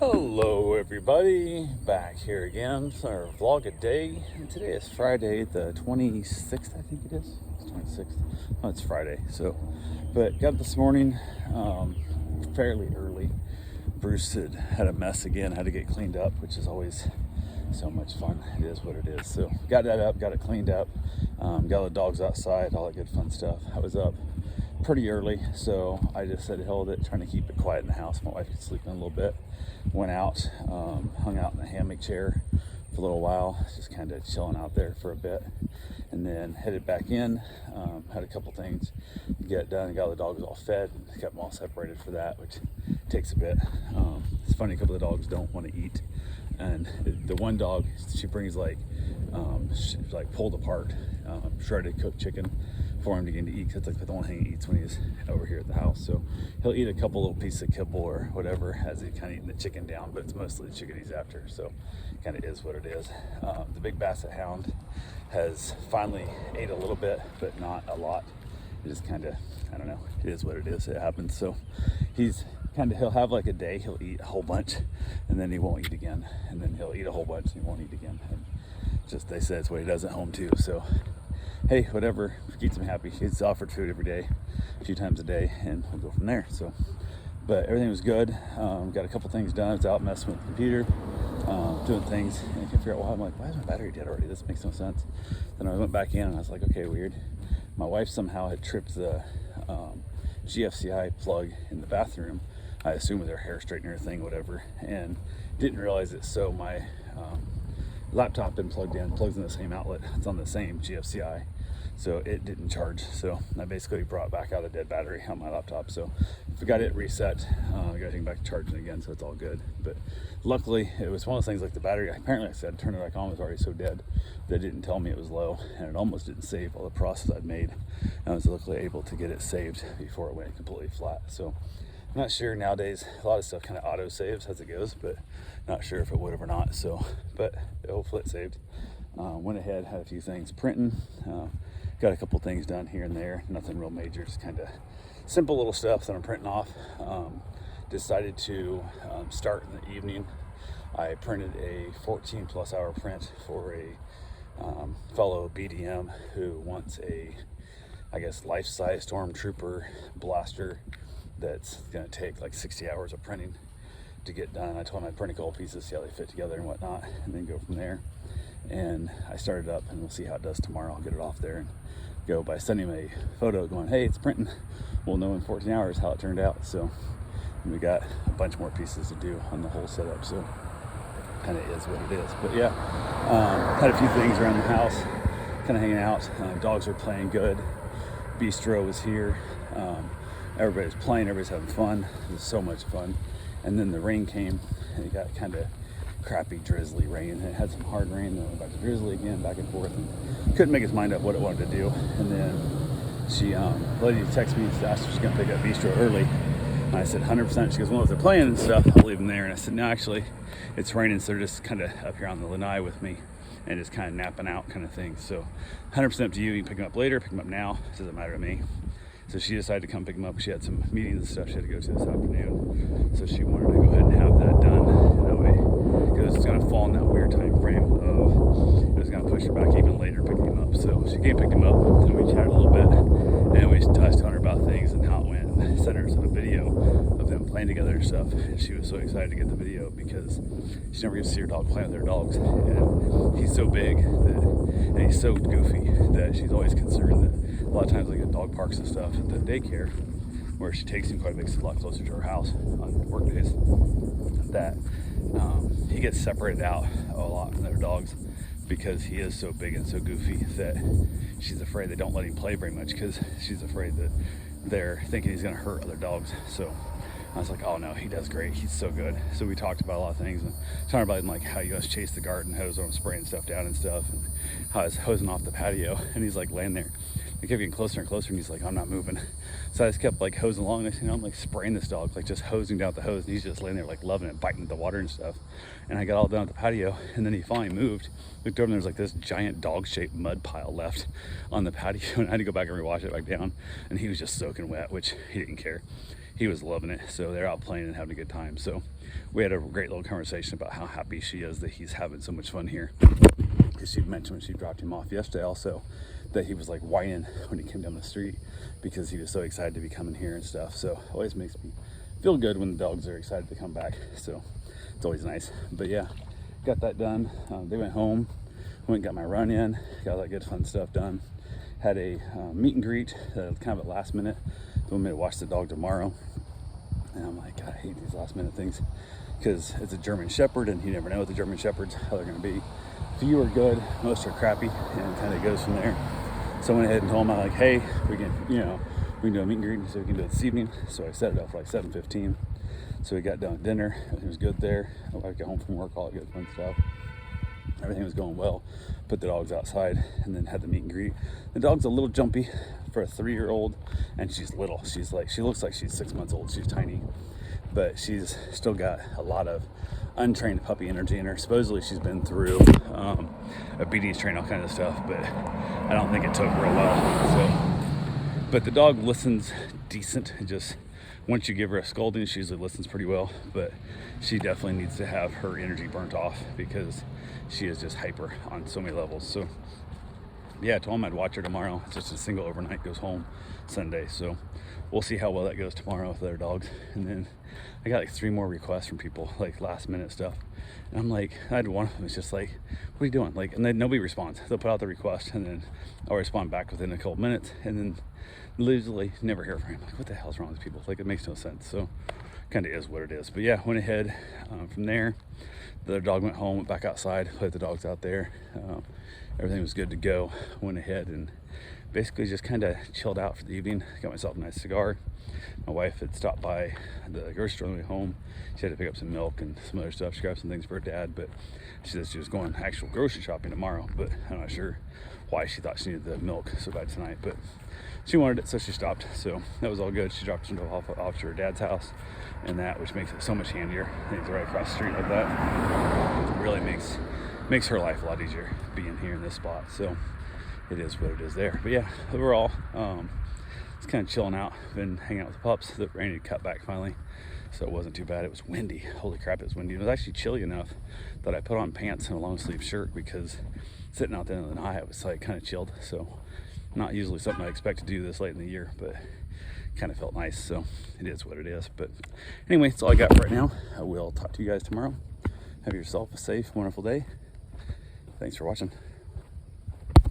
Hello everybody, back here again for our vlog a day. And today is Friday the 26th, I think it is. It's 26th. Oh, it's Friday. But got up this morning fairly early. Bruce had a mess again, had to get cleaned up, which is always so much fun. It is what it is. So got that up, got it cleaned up, got the dogs outside, all that good fun stuff. I was up pretty early, so I just said hell with it, trying to keep it quiet in the house. My wife was sleeping a little bit. Went out, hung out in the hammock chair for a little while, just kind of chilling out there for a bit, and then headed back in. Had a couple things to get done, got the dogs all fed, and kept them all separated for that, which takes a bit. It's funny, a couple of the dogs don't want to eat, and the one dog, she brings like pulled apart shredded cooked chicken for him to get to eat, because it's like the only thing he eats when he's over here at the house. So he'll eat a couple little pieces of kibble or whatever as he kind of eating the chicken down, but it's mostly the chicken he's after, so kind of is what it is. The big basset hound has finally ate a little bit, but not a lot. It just kind of, I don't know, it is what it is, it happens. So he'll have like a day, he'll eat a whole bunch, and then he won't eat again, and then he'll eat a whole bunch and he won't eat again. And just, they say it's what he does at home too. So hey, whatever keeps him happy. He's offered food every day, a few times a day, and we'll go from there. So, but everything was good. Got a couple things done. I was out messing with the computer, doing things, and I can't figure out why. I'm like, why is my battery dead already? This makes no sense. Then I went back in and I was like, okay, weird. My wife somehow had tripped the GFCI plug in the bathroom, I assume with her hair straightener thing, whatever, and didn't realize it. So my laptop been plugged in, plugs in the same outlet. It's on the same GFCI, so it didn't charge. So I basically brought back out a dead battery on my laptop. So if we got it reset, I got to take it back to charging again, so it's all good. But luckily, it was one of those things like the battery, apparently I said turn it back on, was already so dead that it didn't tell me it was low, and it almost didn't save all the process I'd made. And I was luckily able to get it saved before it went completely flat. So I'm not sure nowadays, a lot of stuff kind of auto saves as it goes, but not sure if it would have or not. So, but hopefully it saved. Went ahead, had a few things printing, got a couple things done here and there, nothing real major, just kind of simple little stuff that I'm printing off. Decided to start in the evening. I printed a 14 plus hour print for a fellow BDM who wants a, I guess, life-size Stormtrooper blaster that's gonna take like 60 hours of printing to get done. I told him I'd print a couple pieces, see how they fit together and whatnot, and then go from there. And I started up, and we'll see how it does tomorrow. I'll get it off there and go by sending him a photo going, hey, it's printing. We'll know in 14 hours how it turned out. So we got a bunch more pieces to do on the whole setup, so kind of is what it is. But yeah, had a few things around the house, kind of hanging out. Dogs are playing good. Bistro was here. Everybody's playing, everybody's having fun. It was so much fun. And then the rain came, and it got kind of crappy, drizzly rain. And it had some hard rain, then it went back to drizzly again, back and forth, and couldn't make his mind up what it wanted to do. And then she, lady texted me and asked if she's gonna pick up Bistro early. And I said 100%. She goes, well, if they're playing and stuff, I'll leave them there. And I said, no, actually, it's raining, so they're just kind of up here on the lanai with me and just kind of napping out kind of thing. So 100% up to you. You can pick them up later, pick them up now. It doesn't matter to me. So she decided to come pick them up. She had some meetings and stuff she had to go to this afternoon. So she wanted to go ahead and have that done. That way, because it's going to fall in that weird time frame of it was going to push her back even later picking them up. So she came pick them up, and we chatted a little bit, and we touched on her about things and how it went, and sent her some video of them playing together and stuff. And she was so excited to get the video because she never gets to see her dog play with their dogs, and he's so big and he's so goofy that she's always concerned that a lot of times like at dog parks and stuff at the daycare, where she takes him quite a bit, it's a lot closer to her house on work days, that he gets separated out a lot from other dogs because he is so big and so goofy that she's afraid they don't let him play very much, because she's afraid that they're thinking he's going to hurt other dogs. So I was like, oh no, he does great, he's so good. So we talked about a lot of things, and talking about like how you guys chase the garden hose when I'm spraying stuff down and stuff, and how I was hosing off the patio, and he's like laying there. We kept getting closer and closer, and he's like, I'm not moving. So I just kept like hosing along. Next thing I'm like spraying this dog, like just hosing down the hose, and he's just laying there like loving it, biting the water and stuff. And I got all done at the patio, and then he finally moved. Looked over, and there's like this giant dog-shaped mud pile left on the patio, and I had to go back and rewash it back down. And he was just soaking wet, which he didn't care. he was loving it. So they're out playing and having a good time. So we had a great little conversation about how happy she is that he's having so much fun here. Because she mentioned when she dropped him off yesterday also that he was like whining when he came down the street because he was so excited to be coming here and stuff. So it always makes me feel good when the dogs are excited to come back. So it's always nice. But yeah, got that done. They went home, went and got my run in, got all that good fun stuff done. Had a meet and greet kind of at last minute. They want me to watch the dog tomorrow. And I'm like, God, I hate these last minute things because it's a German Shepherd and you never know with the German Shepherds how they're going to be. Few are good, most are crappy, and kind of goes from there. So I went ahead and told him, I'm like, hey, we can do a meet and greet, so we can do it this evening. So I set it up for like 7:15. So we got done at dinner. Everything was good there. I got home from work, all that good fun stuff. Everything was going well. Put the dogs outside and then had the meet and greet. The dog's a little jumpy for a 3-year-old, and she's little. She looks like she's 6 months old. She's tiny, but she's still got a lot of untrained puppy energy in her. Supposedly she's been through obedience training, all kind of stuff, but I don't think it took real well. So, but the dog listens decent. Just once you give her a scolding, she usually listens pretty well, but she definitely needs to have her energy burnt off because she is just hyper on so many levels. So yeah, I told him I'd watch her tomorrow. It's just a single overnight, goes home Sunday. So we'll see how well that goes tomorrow with other dogs. And then I got like 3 more requests from people, like last minute stuff. And I'm like, I had one of them, it's just like, what are you doing? Like, and then nobody responds. They'll put out the request and then I'll respond back within a couple minutes and then literally never hear from him. Like, what the hell's wrong with people? Like, it makes no sense. So kind of is what it is. But yeah, went ahead from there. The other dog went home, went back outside, played the dogs out there. Everything was good to go. Went ahead and basically just kind of chilled out for the evening. Got myself a nice cigar. My wife had stopped by the grocery store on the way home. She had to pick up some milk and some other stuff. She grabbed some things for her dad, but she said she was going actual grocery shopping tomorrow, but I'm not sure why she thought she needed the milk so bad tonight, but she wanted it, so she stopped. So that was all good. She dropped some off to her dad's house and that, which makes it so much handier. It's right across the street like that. It really makes her life a lot easier being here in this spot. So it is what it is there. But yeah, overall, it's kind of chilling out. Been hanging out with the pups. The rain had cut back finally, so it wasn't too bad. It was windy. Holy crap, it was windy. It was actually chilly enough that I put on pants and a long sleeve shirt because sitting out there in the night, it was like kind of chilled. So not usually something I expect to do this late in the year, but kind of felt nice. So it is what it is. But anyway, that's all I got for right now. I will talk to you guys tomorrow. Have yourself a safe, wonderful day. Thanks for watching.